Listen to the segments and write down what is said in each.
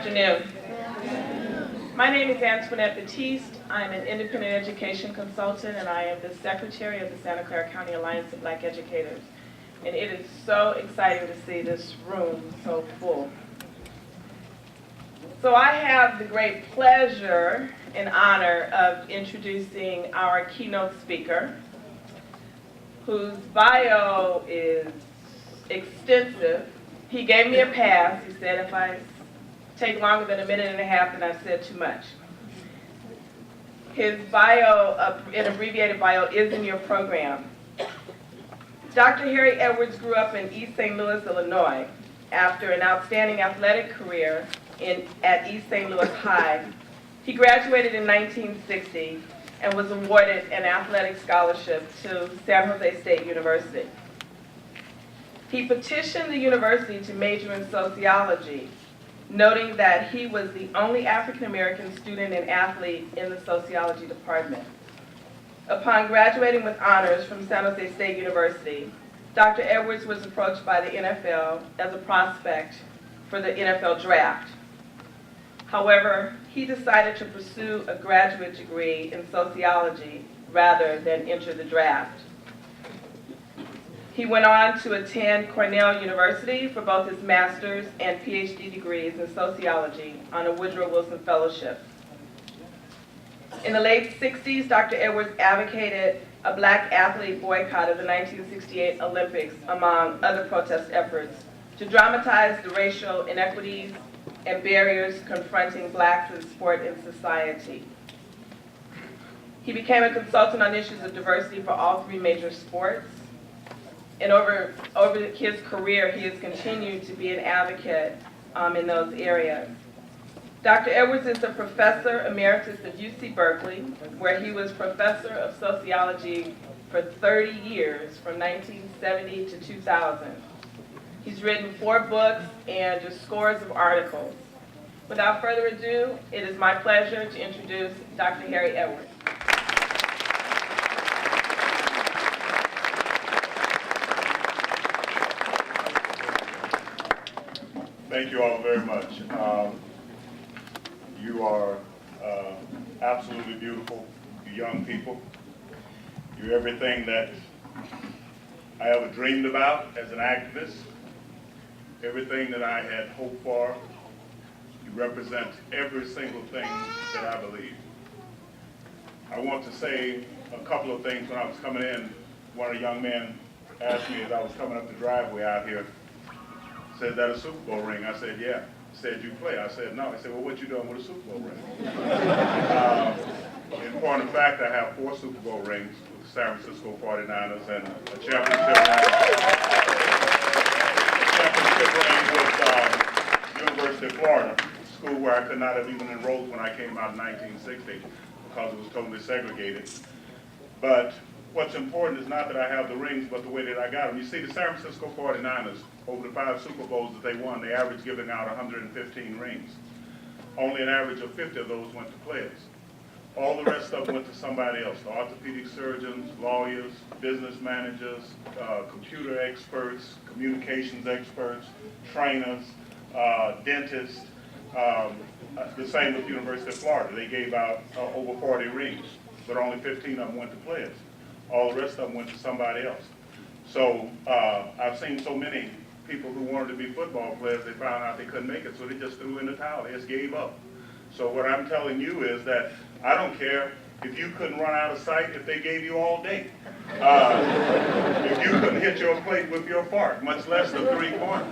afternoon. My name is Antoinette Batiste. I'm an independent education consultant, and I am the secretary of the Santa Clara County Alliance of Black Educators. And it is so exciting to see this room so full. So I have the great pleasure and honor of introducing our keynote speaker, whose bio is extensive. He gave me a pass. He said if I take longer than a minute and a half, then I've said too much. His bio, an abbreviated bio, is in your program. Dr. Harry Edwards grew up in East St. Louis, Illinois. After an outstanding athletic career at East St. Louis High, he graduated in 1960 and was awarded an athletic scholarship to San Jose State University. He petitioned the university to major in sociology, noting that he was the only African-American student and athlete in the sociology department. Upon graduating with honors from San Jose State University, Dr. Edwards was approached by the NFL as a prospect for the NFL draft. However, he decided to pursue a graduate degree in sociology rather than enter the draft. He went on to attend Cornell University for both his master's and PhD degrees in sociology on a Woodrow Wilson Fellowship. In the late 60s, Dr. Edwards advocated a black athlete boycott of the 1968 Olympics, among other protest efforts, to dramatize the racial inequities and barriers confronting blacks in sport and society. He became a consultant on issues of diversity for all three major sports. And over his career, he has continued to be an advocate in those areas. Dr. Edwards is a professor emeritus at UC Berkeley, where he was professor of sociology for 30 years, from 1970 to 2000. He's written 4 books and just scores of articles. Without further ado, it is my pleasure to introduce Dr. Harry Edwards. Thank you all very much. You are absolutely beautiful, you young people. You're everything that I ever dreamed about as an activist, everything that I had hoped for. You represent every single thing that I believe. I want to say a couple of things. When I was coming in, one of the young men asked me as I was coming up the driveway out here, said, "Is that a Super Bowl ring?" I said, "Yeah." He said, "You play?" I said, "No." He said, "Well, what you doing with a Super Bowl ring?" In point of fact, I have 4 Super Bowl rings with the San Francisco 49ers and a championship ring with University of Florida, a school where I could not have even enrolled when I came out in 1960 because it was totally segregated. But what's important is not that I have the rings, but the way that I got them. You see, the San Francisco 49ers, over the 5 Super Bowls that they won, they averaged giving out 115 rings. Only an average of 50 of those went to players. All the rest of them went to somebody else, orthopedic surgeons, lawyers, business managers, computer experts, communications experts, trainers, dentists. The same with the University of Florida. They gave out over 40 rings, but only 15 of them went to players. All the rest of them went to somebody else. So I've seen so many people who wanted to be football players, they found out they couldn't make it, so they just threw in the towel. They just gave up. So what I'm telling you is that I don't care if you couldn't run out of sight if they gave you all day. If you couldn't hit your plate with your fart, much less the 3-point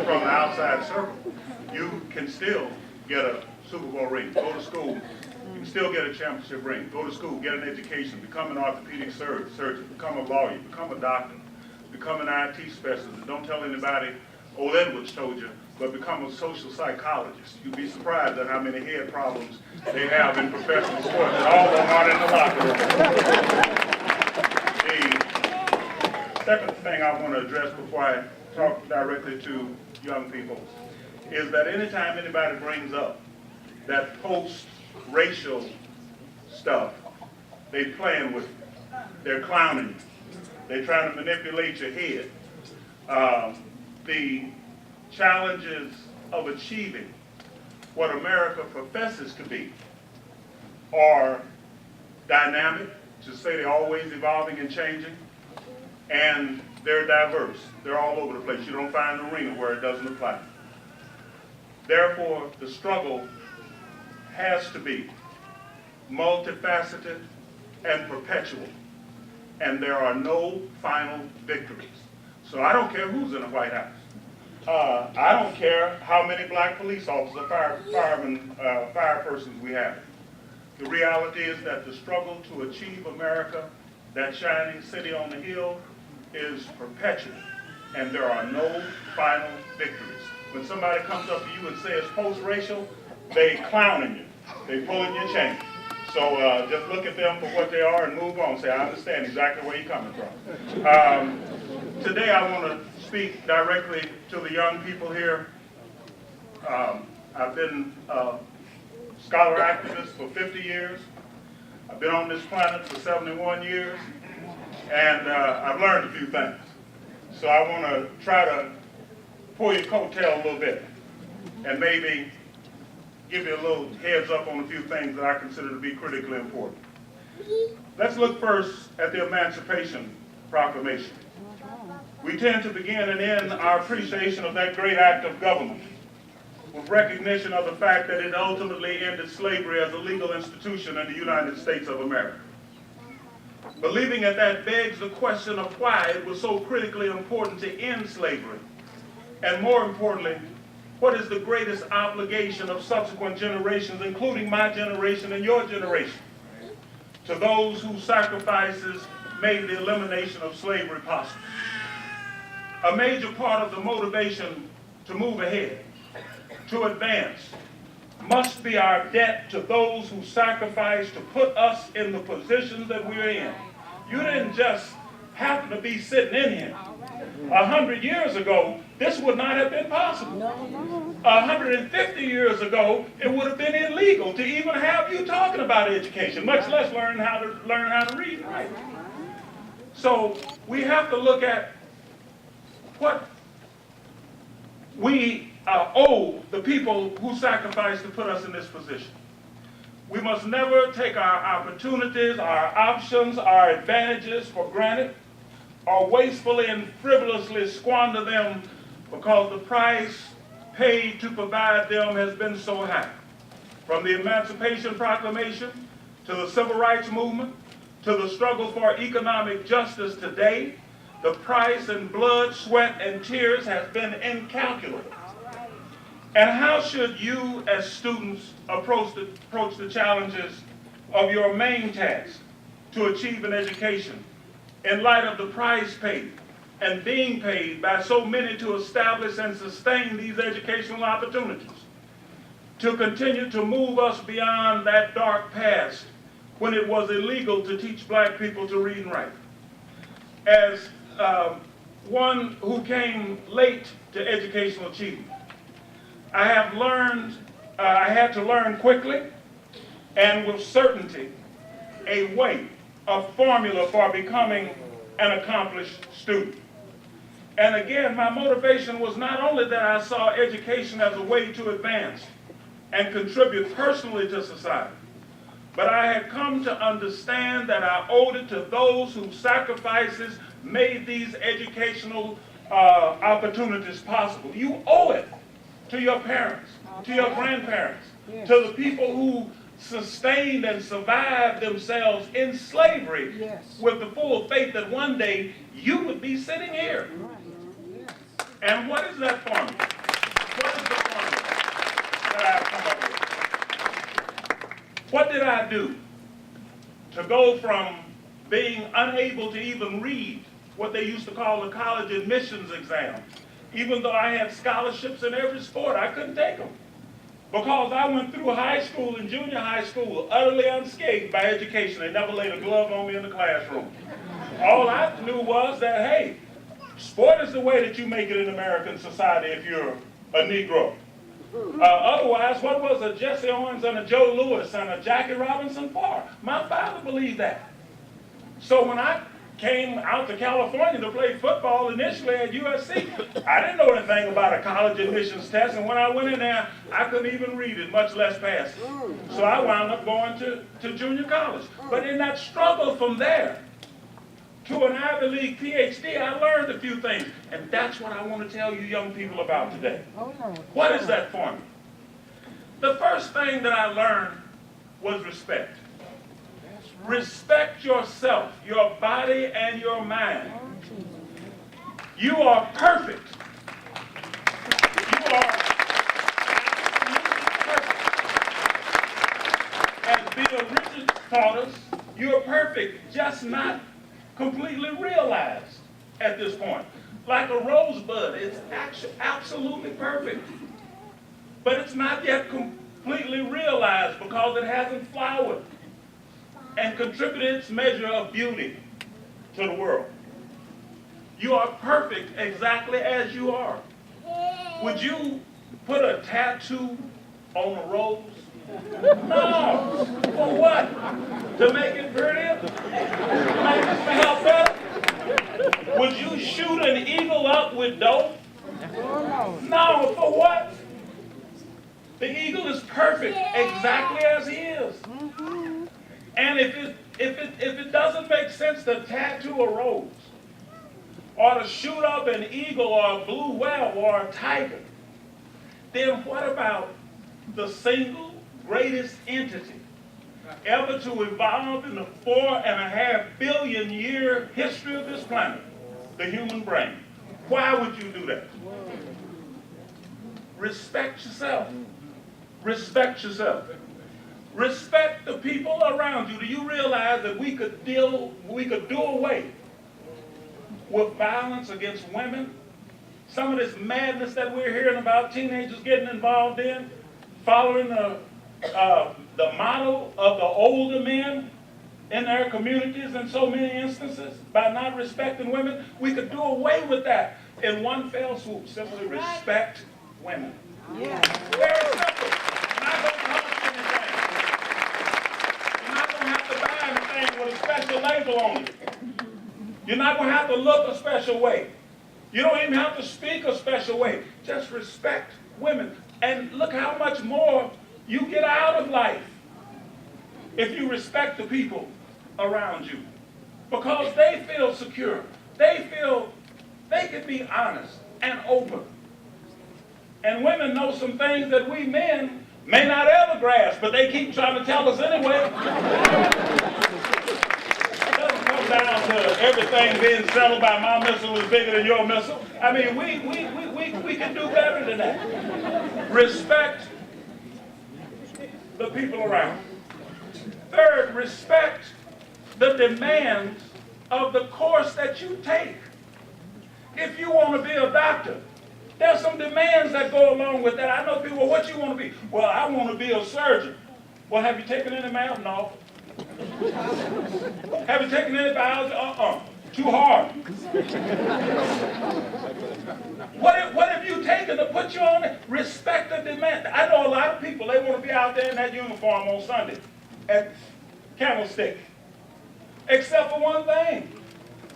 from the outside circle, you can still get a Super Bowl ring, go to school. You can still get a championship ring, go to school, get an education, become an orthopedic surgeon, become a lawyer, become a doctor, become an IT specialist. And don't tell anybody old Edwards told you, but become a social psychologist. You'd be surprised at how many head problems they have in professional sports, and all of them aren't in the locker room. The second thing I want to address before I talk directly to young people is that anytime anybody brings up that post-racial stuff, they playing with you. They're clowning you. They're trying to manipulate your head. The challenges of achieving what America professes to be are dynamic, to say they're always evolving and changing, and they're diverse. They're all over the place. You don't find an arena where it doesn't apply. Therefore, the struggle has to be multifaceted and perpetual, and there are no final victories. So I don't care who's in the White House. I don't care how many black police officers, firemen, firepersons we have. The reality is that the struggle to achieve America, that shining city on the hill, is perpetual, and there are no final victories. When somebody comes up to you and says post-racial, they clowning you. They pulling your chain. So just look at them for what they are and move on. Say, I understand exactly where you're coming from. Today I want to speak directly to the young people here. I've been a scholar activist for 50 years. I've been on this planet for 71 years. And I've learned a few things. So I want to try to pull your coattail a little bit and maybe give you a little heads up on a few things that I consider to be critically important. Let's look first at the Emancipation Proclamation. We tend to begin and end our appreciation of that great act of government with recognition of the fact that it ultimately ended slavery as a legal institution in the United States of America. Believing that begs the question of why it was so critically important to end slavery. And more importantly, what is the greatest obligation of subsequent generations, including my generation and your generation, to those whose sacrifices made the elimination of slavery possible? A major part of the motivation to move ahead, to advance, must be our debt to those who sacrificed to put us in the positions that we're in. You didn't just happen to be sitting in here. 100 years ago, this would not have been possible. 150 years ago, it would have been illegal to even have you talking about education, much less learn how to read and write. So we have to look at what we owe the people who sacrificed to put us in this position. We must never take our opportunities, our options, our advantages for granted, or wastefully and frivolously squander them because the price paid to provide them has been so high. From the Emancipation Proclamation to the Civil Rights Movement to the struggle for economic justice today, the price in blood, sweat, and tears has been incalculable. And how should you as students approach the challenges of your main task to achieve an education in light of the price paid and being paid by so many to establish and sustain these educational opportunities, to continue to move us beyond that dark past when it was illegal to teach black people to read and write? As one who came late to educational achievement, I had to learn quickly and with certainty a way, a formula for becoming an accomplished student. And again, my motivation was not only that I saw education as a way to advance and contribute personally to society, but I had come to understand that I owed it to those whose sacrifices made these educational opportunities possible. You owe it to your parents, to your grandparents, to the people who sustained and survived themselves in slavery with the full faith that one day you would be sitting here. And what is that formula? What is the formula that I've come up with? What did I do to go from being unable to even read what they used to call the college admissions exam? Even though I had scholarships in every sport, I couldn't take them. Because I went through high school and junior high school utterly unscathed by education. They never laid a glove on me in the classroom. All I knew was that, hey, sport is the way that you make it in American society if you're a Negro. Otherwise, what was a Jesse Owens and a Joe Louis and a Jackie Robinson for? My father believed that. So when I came out to California to play football initially at USC. I didn't know anything about a college admissions test, and when I went in there, I couldn't even read it, much less pass it. So I wound up going to junior college. But in that struggle from there to an Ivy League PhD, I learned a few things. And that's what I want to tell you young people about today. What is that for me? The first thing that I learned was respect. Respect yourself, your body, and your mind. You are perfect. You are absolutely perfect. As Bill Richards taught us, you are perfect, just not completely realized at this point. Like a rosebud, it's absolutely perfect. But it's not yet completely realized because it hasn't flowered and contributed its measure of beauty to the world. You are perfect exactly as you are. Would you put a tattoo on a rose? No. For what? To make it prettier? To make it smell better? Would you shoot an eagle up with dope? No. For what? The eagle is perfect exactly as he is. And if it doesn't make sense to tattoo a rose, or to shoot up an eagle or a blue whale or a tiger, then what about the single greatest entity ever to evolve in the 4.5 billion year history of this planet, the human brain? Why would you do that? Respect yourself. Respect yourself. Respect the people around you. Do you realize that we could do away with violence against women? Some of this madness that we're hearing about teenagers getting involved in, following the model of the older men in their communities in so many instances, by not respecting women, we could do away with that in one fell swoop. Simply respect women. Yeah. Very simple. Not going to cost anything. You're not going to have to buy anything with a special label on it. You're not going to have to look a special way. You don't even have to speak a special way. Just respect women. And look how much more you get out of life if you respect the people around you. Because they feel secure. They feel they can be honest and open. And women know some things that we men may not ever grasp, but they keep trying to tell us anyway. It doesn't come down to everything being settled by my missile is bigger than your missile. I mean, we can do better than that. Respect the people around. Third, respect the demands of the course that you take. If you want to be a doctor, there's some demands that go along with that. I know people, well, what you want to be? Well, I want to be a surgeon. Well, have you taken any math? No. Have you taken any biology? Too hard. What have you taken to put you on it? Respect the demand. I know a lot of people, they want to be out there in that uniform on Sunday at Candlestick. Except for one thing.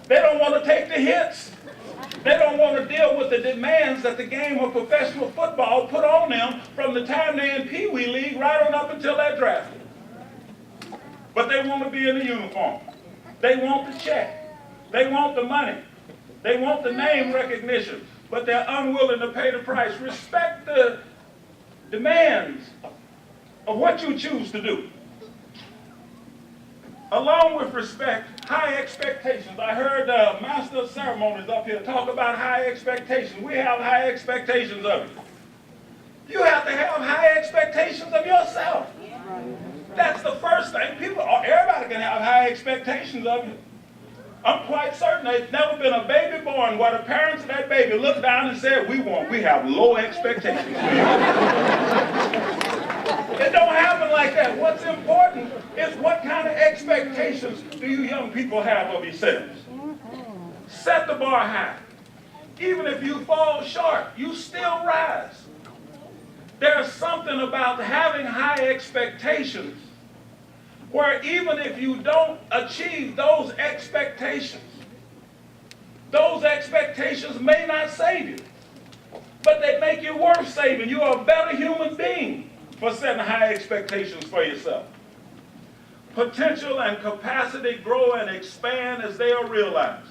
They don't want to take the hits. They don't want to deal with the demands that the game of professional football put on them from the time they're in Pee Wee League right on up until they're drafted. But they want to be in the uniform. They want the check. They want the money. They want the name recognition. But they're unwilling to pay the price. Respect the demands of what you choose to do. Along with respect, high expectations. I heard the master of ceremonies up here talk about high expectations. We have high expectations of you. You have to have high expectations of yourself. That's the first thing. Everybody can have high expectations of you. I'm quite certain there's never been a baby born where the parents of that baby looked down and said, we have low expectations. It don't happen like that. What's important is what kind of expectations do you young people have of yourselves? Set the bar high. Even if you fall short, you still rise. There's something about having high expectations where even if you don't achieve those expectations, Those expectations may not save you, but they make you worth saving. You are a better human being for setting high expectations for yourself. Potential and capacity grow and expand as they are realized.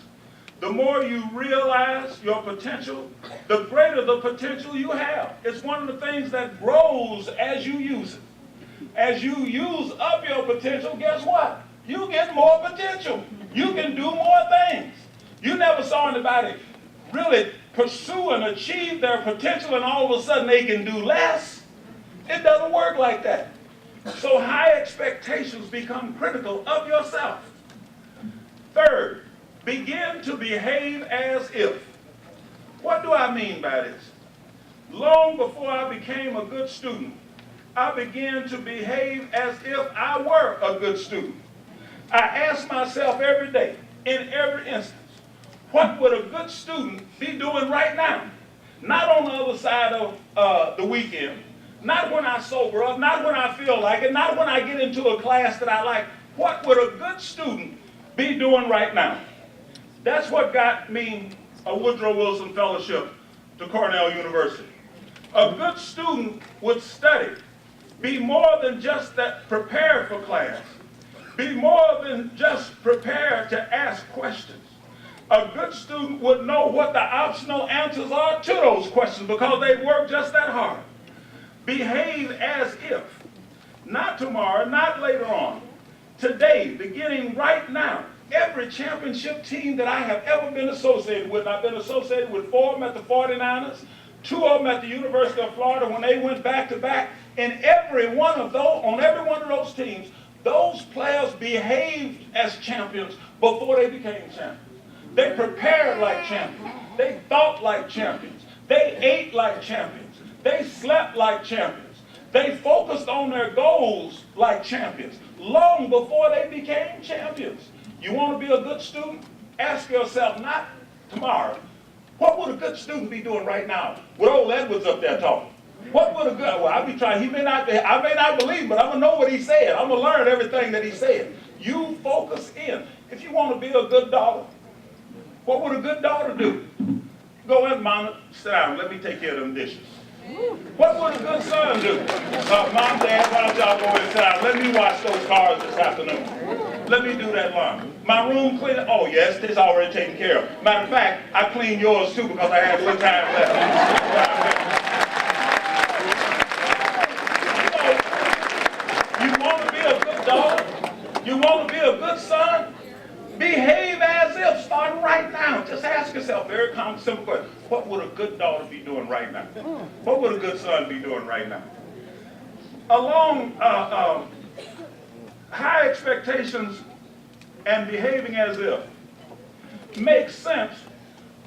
The more you realize your potential, the greater the potential you have. It's one of the things that grows as you use it. As you use up your potential, guess what? You get more potential. You can do more things. You never saw anybody really pursue and achieve their potential and all of a sudden they can do less. It doesn't work like that. So high expectations become critical of yourself. Third, begin to behave as if. What do I mean by this? Long before I became a good student, I began to behave as if I were a good student. I asked myself every day, in every instance, what would a good student be doing right now? Not on the other side of the weekend, not when I sober up, not when I feel like it, not when I get into a class that I like. What would a good student be doing right now? That's what got me a Woodrow Wilson Fellowship to Cornell University. A good student would study, be more than just that prepared for class, be more than just prepared to ask questions. A good student would know what the optional answers are to those questions because they work just that hard. Behave as if, not tomorrow, not later on, today, beginning right now. Every championship team that I have ever been associated with, and I've been associated with 4 of them at the 49ers, 2 of them at the University of Florida when they went back to back, and every one of those, on every one of those teams, those players behaved as champions before they became champions. They prepared like champions. They thought like champions. They ate like champions. They slept like champions. They focused on their goals like champions long before they became champions. You want to be a good student? Ask yourself, not tomorrow, what would a good student be doing right now? With old Edwards up there talking. What would a good, well, I'll be trying, I may not believe, but I'm going to know what he said. I'm going to learn everything that he said. You focus in. If you want to be a good daughter, what would a good daughter do? Go in, Mama, sit down, let me take care of them dishes. What would a good son do? Mom, Dad, why don't y'all go inside? Let me watch those cars this afternoon. Let me do that laundry. My room clean? Oh, yes, it's already taken care of. Matter of fact, I cleaned yours too because I had a little time left. So, you want to be a good daughter? You want to be a good son? Behave as if, starting right now. Just ask yourself, very common, simple question. What would a good daughter be doing right now? What would a good son be doing right now? Along high expectations and behaving as if makes sense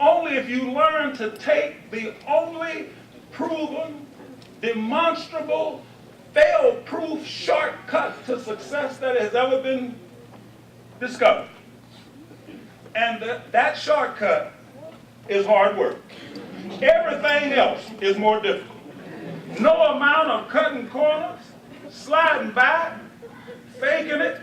only if you learn to take the only proven, demonstrable, fail-proof shortcut to success that has ever been discovered. And that shortcut is hard work. Everything else is more difficult. No amount of cutting corners, sliding by, faking it,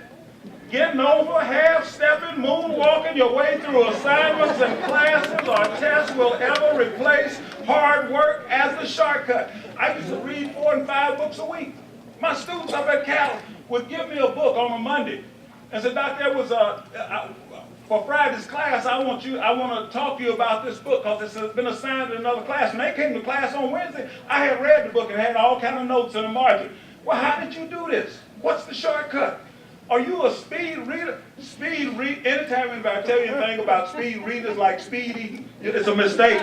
getting over, half-stepping, moonwalking your way through assignments and classes or tests will ever replace hard work as the shortcut. I used to read 4 and 5 books a week. My students up at Clara would give me a book on a Monday and say, Doctor, there was for Friday's class, I want to talk to you about this book because it's been assigned to another class. When they came to class on Wednesday, I had read the book and had all kind of notes in the margin. Well, how did you do this? What's the shortcut? Are you a speed reader? Anytime anybody tell you anything about speed readers like speed eating, it's a mistake.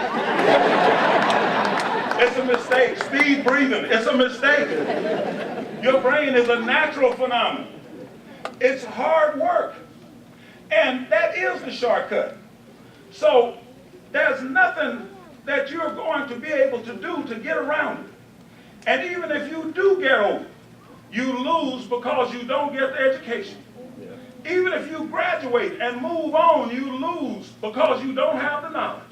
It's a mistake. Speed breathing, it's a mistake. Your brain is a natural phenomenon. It's hard work. And that is the shortcut. So there's nothing that you're going to be able to do to get around it. And even if you do get over it, you lose because you don't get the education. Even if you graduate and move on, you lose because you don't have the knowledge.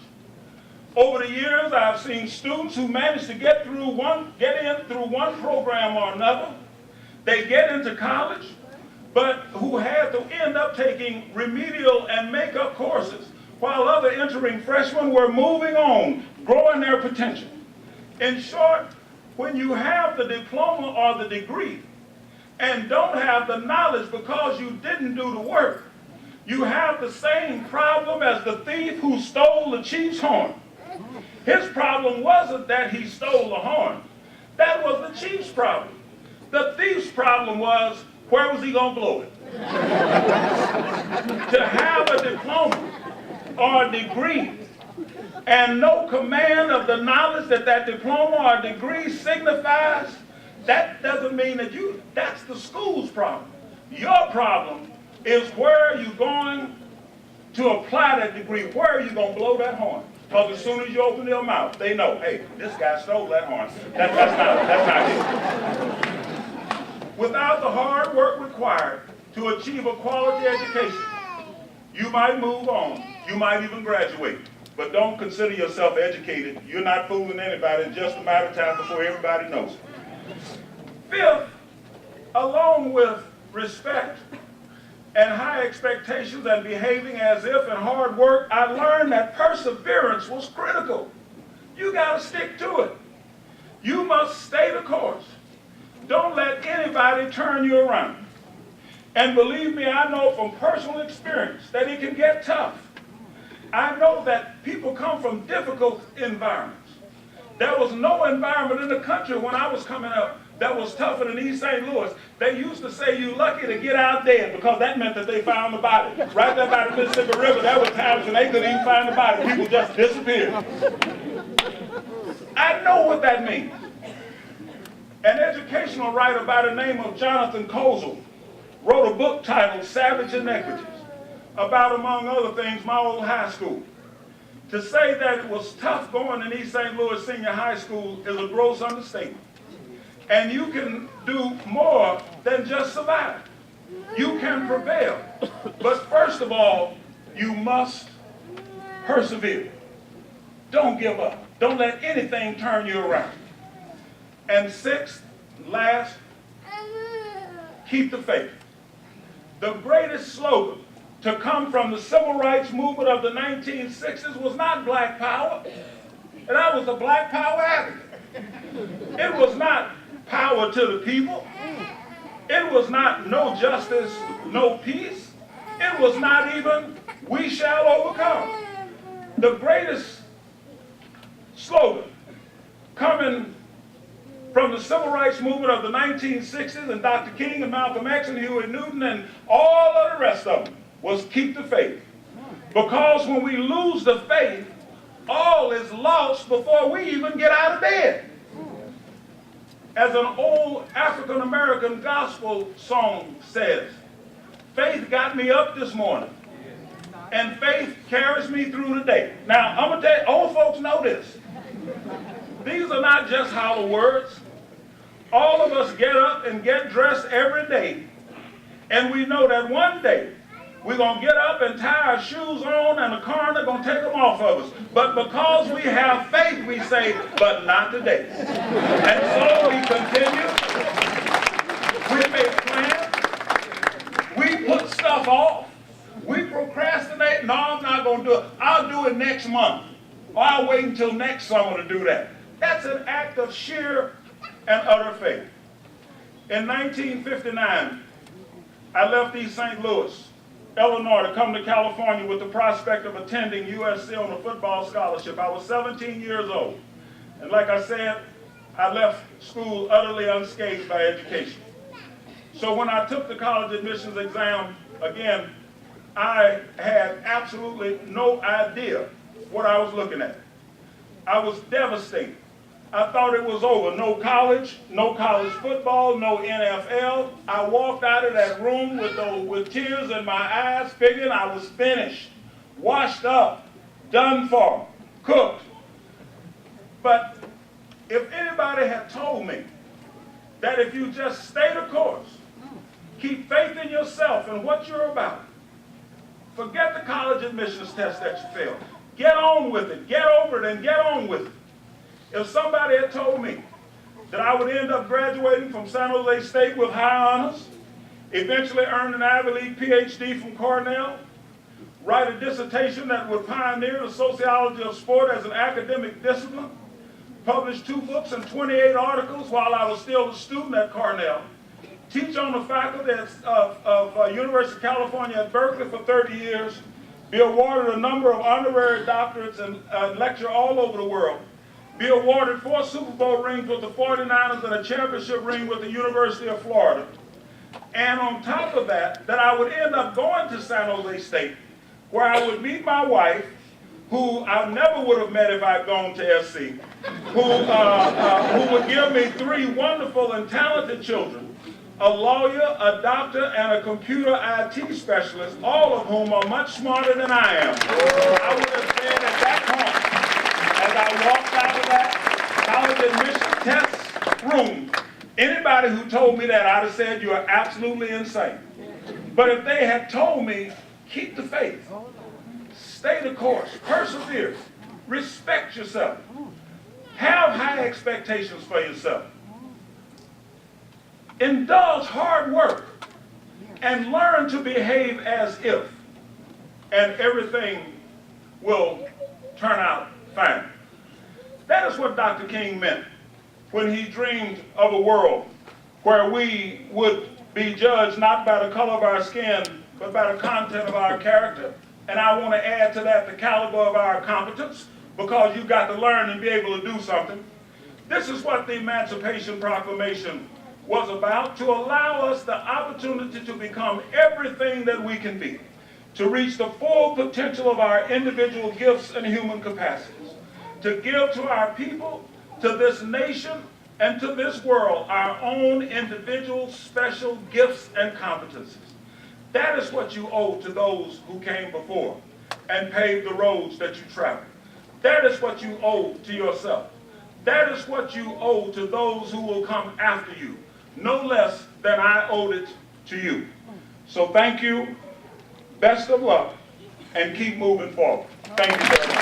Over the years, I've seen students who managed to get in through one program or another. They get into college, but who had to end up taking remedial and make-up courses while other entering freshmen were moving on, growing their potential. In short, when you have the diploma or the degree and don't have the knowledge because you didn't do the work, you have the same problem as the thief who stole the chief's horn. His problem wasn't that he stole the horn. That was the chief's problem. The thief's problem was, where was he going to blow it? To have a diploma or a degree and no command of the knowledge that that diploma or degree signifies, that doesn't mean that that's the school's problem. Your problem is where are you going to apply that degree? Where are you going to blow that horn? Because as soon as you open your mouth, they know, hey, this guy stole that horn. That's not it. Without the hard work required to achieve a quality education, you might move on. You might even graduate. But don't consider yourself educated. You're not fooling anybody. It's just a matter of time before everybody knows it. Fifth, along with respect and high expectations and behaving as if and hard work, I learned that perseverance was critical. You got to stick to it. You must stay the course. Don't let anybody turn you around. And believe me, I know from personal experience that it can get tough. I know that people come from difficult environments. There was no environment in the country when I was coming up that was tougher than East St. Louis. They used to say you lucky to get out dead because that meant that they found the body. Right there by the Mississippi River, there were times when they couldn't even find the body. People just disappeared. I know what that means. An educational writer by the name of Jonathan Kozel wrote a book titled Savage Inequities about, among other things, my old high school. To say that it was tough going in East St. Louis Senior High School is a gross understatement. And you can do more than just survive. You can prevail. But first of all, you must persevere. Don't give up. Don't let anything turn you around. And sixth, last, keep the faith. The greatest slogan to come from the civil rights movement of the 1960s was not black power, and I was a black power advocate. It was not power to the people. It was not no justice, no peace. It was not even we shall overcome. The greatest slogan coming from the civil rights movement of the 1960s and Dr. King and Malcolm X and Huey Newton and all of the rest of them was keep the faith. Because when we lose the faith, all is lost before we even get out of bed. As an old African-American gospel song says, faith got me up this morning, and faith carries me through the day. Now, I'm going to tell you, old folks know this. These are not just hollow words. All of us get up and get dressed every day, and we know that one day we're going to get up and tie our shoes on, and the coroner going to take them off of us. But because we have faith, we say, but not today. And so we continue. We make plans. We put stuff off. We procrastinate. No, I'm not going to do it. I'll do it next month. Or I'll wait until next summer to do that. That's an act of sheer and utter faith. In 1959, I left East St. Louis, Illinois, to come to California with the prospect of attending USC on a football scholarship. I was 17 years old. And like I said, I left school utterly unscathed by education. So when I took the college admissions exam again, I had absolutely no idea what I was looking at. I was devastated. I thought it was over. No college football, no NFL. I walked out of that room with tears in my eyes, figuring I was finished, washed up, done for, cooked. But if anybody had told me that if you just stay the course, keep faith in yourself and what you're about, forget the college admissions test that you failed, get on with it, get over it, and get on with it. If somebody had told me that I would end up graduating from San Jose State with high honors, eventually earn an Ivy League PhD from Cornell, write a dissertation that would pioneer the sociology of sport as an academic discipline, publish 2 books and 28 articles while I was still a student at Cornell, teach on the faculty of University of California at Berkeley for 30 years, be awarded a number of honorary doctorates and lecture all over the world, be awarded 4 Super Bowl rings with the 49ers and a championship ring with the University of Florida. And on top of that, that I would end up going to San Jose State, where I would meet my wife, who I never would have met if I'd gone to SC, who would give me 3 wonderful and talented children, a lawyer, a doctor, and a computer IT specialist, all of whom are much smarter than I am. I would have said at that point, as I walked out of that college admission test room, anybody who told me that, I'd have said, you are absolutely insane. But if they had told me, keep the faith, stay the course, persevere, respect yourself, have high expectations for yourself, indulge hard work, and learn to behave as if, and everything will turn out fine. That is what Dr. King meant when he dreamed of a world where we would be judged not by the color of our skin, but by the content of our character. And I want to add to that the caliber of our competence, because you've got to learn and be able to do something. This is what the Emancipation Proclamation was about, to allow us the opportunity to become everything that we can be, to reach the full potential of our individual gifts and human capacities, to give to our people, to this nation, and to this world our own individual special gifts and competencies. That is what you owe to those who came before and paved the roads that you traveled. That is what you owe to yourself. That is what you owe to those who will come after you, no less than I owed it to you. So thank you, best of luck, and keep moving forward. Thank you very much.